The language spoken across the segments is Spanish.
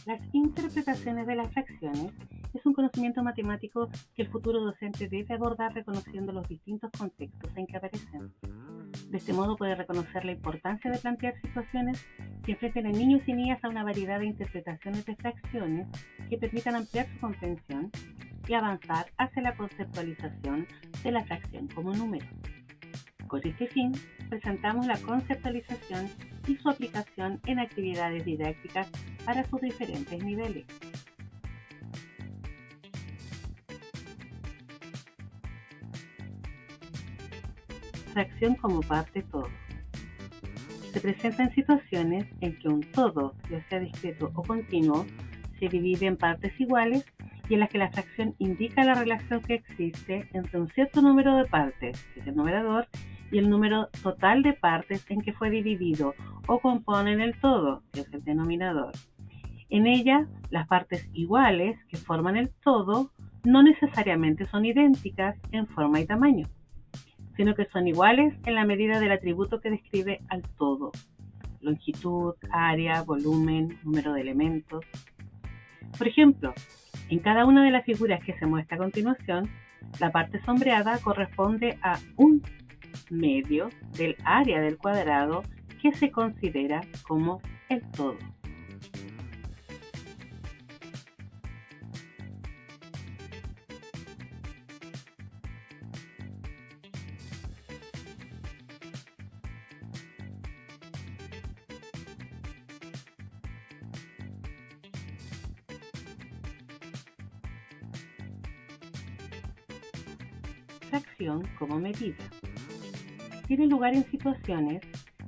Las interpretaciones de las fracciones es un conocimiento matemático que el futuro docente debe abordar reconociendo los distintos contextos en que aparecen. De este modo puede reconocer la importancia de plantear situaciones que enfrenten a niños y niñas a una variedad de interpretaciones de fracciones que permitan ampliar su comprensión y avanzar hacia la conceptualización de la fracción como número. Con este fin, presentamos la conceptualización y su aplicación en actividades didácticas para sus diferentes niveles. Fracción como parte todo. Se presentan situaciones en que un todo, ya sea discreto o continuo, se divide en partes iguales y en las que la fracción indica la relación que existe entre un cierto número de partes, que es el numerador, y el número total de partes en que fue dividido o componen el todo, que es el denominador. En ella, las partes iguales que forman el todo no necesariamente son idénticas en forma y tamaño, sino que son iguales en la medida del atributo que describe al todo: longitud, área, volumen, número de elementos. Por ejemplo, en cada una de las figuras que se muestra a continuación, la parte sombreada corresponde a un medio del área del cuadrado que se considera como el todo. Fracción como medida. Tiene lugar en situaciones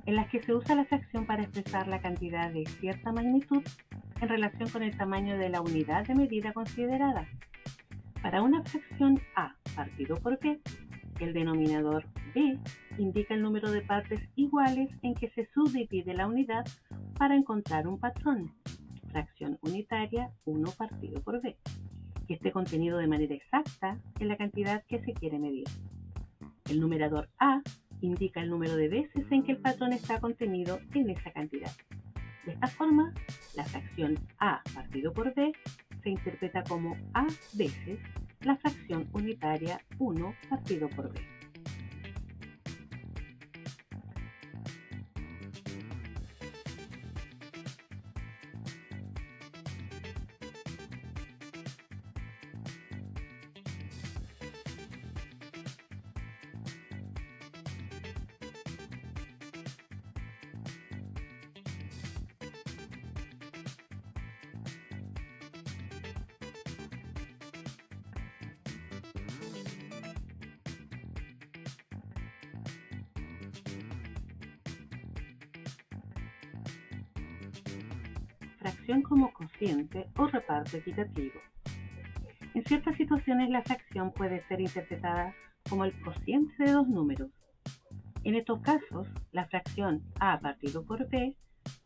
en las que se usa la fracción para expresar la cantidad de cierta magnitud en relación con el tamaño de la unidad de medida considerada. Para una fracción a partido por b, el denominador b indica el número de partes iguales en que se subdivide la unidad para encontrar un patrón, fracción unitaria 1 partido por b, que esté contenido de manera exacta en la cantidad que se quiere medir. El numerador a indica el número de veces en que el patrón está contenido en esa cantidad. De esta forma, la fracción a partido por b se interpreta como a veces la fracción unitaria 1 partido por b. Fracción como cociente o reparto equitativo. En ciertas situaciones la fracción puede ser interpretada como el cociente de dos números. En estos casos, la fracción a partido por b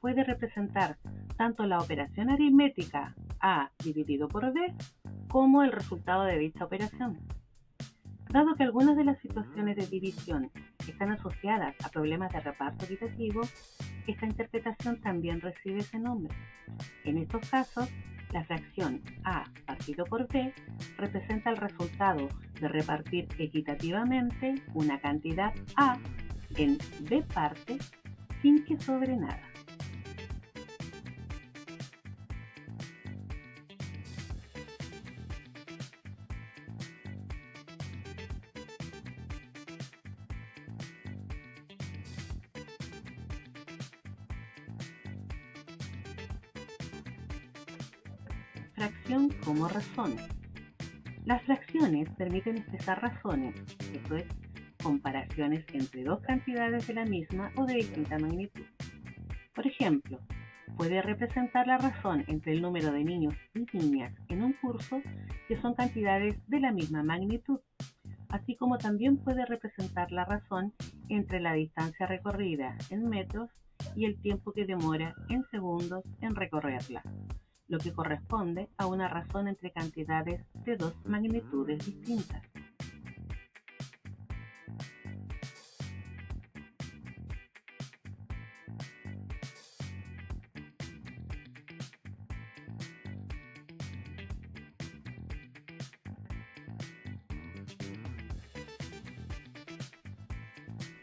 puede representar tanto la operación aritmética a dividido por b como el resultado de dicha operación. Dado que algunas de las situaciones de división están asociadas a problemas de reparto equitativo, esta interpretación también recibe ese nombre. En estos casos, la fracción a partido por b representa el resultado de repartir equitativamente una cantidad a en b partes sin que sobre nada. Fracción como razón. Las fracciones permiten expresar razones, esto es, comparaciones entre dos cantidades de la misma o de distinta magnitud. Por ejemplo, puede representar la razón entre el número de niños y niñas en un curso que son cantidades de la misma magnitud, así como también puede representar la razón entre la distancia recorrida en metros y el tiempo que demora en segundos en recorrerla, lo que corresponde a una razón entre cantidades de dos magnitudes distintas.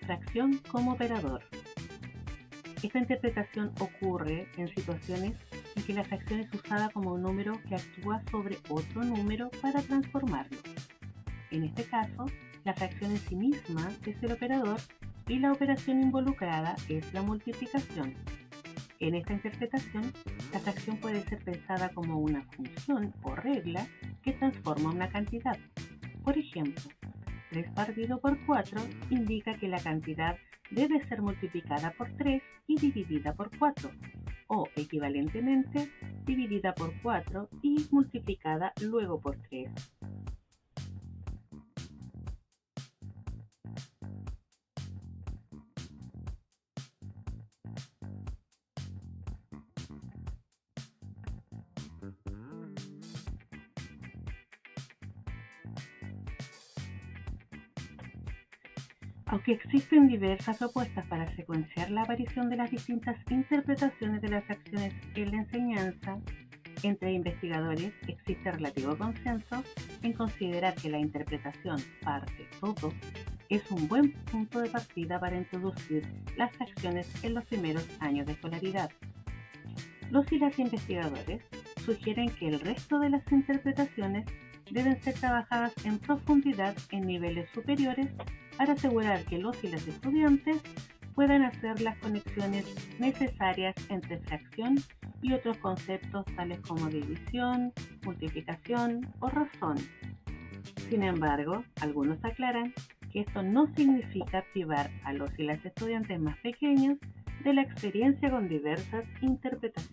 Fracción como operador. Esta interpretación ocurre en situaciones en que la fracción es usada como un número que actúa sobre otro número para transformarlo. En este caso, la fracción en sí misma es el operador y la operación involucrada es la multiplicación. En esta interpretación, la fracción puede ser pensada como una función o regla que transforma una cantidad. Por ejemplo, 3 partido por 4 indica que la cantidad debe ser multiplicada por 3 y dividida por 4, o equivalentemente, dividida por 4 y multiplicada luego por 3. Aunque existen diversas propuestas para secuenciar la aparición de las distintas interpretaciones de las fracciones en la enseñanza, entre investigadores existe relativo consenso en considerar que la interpretación parte-todo es un buen punto de partida para introducir las fracciones en los primeros años de escolaridad. Los y las investigadores sugieren que el resto de las interpretaciones deben ser trabajadas en profundidad en niveles superiores para asegurar que los y las estudiantes puedan hacer las conexiones necesarias entre fracción y otros conceptos tales como división, multiplicación o razón. Sin embargo, algunos aclaran que esto no significa privar a los y las estudiantes más pequeños de la experiencia con diversas interpretaciones.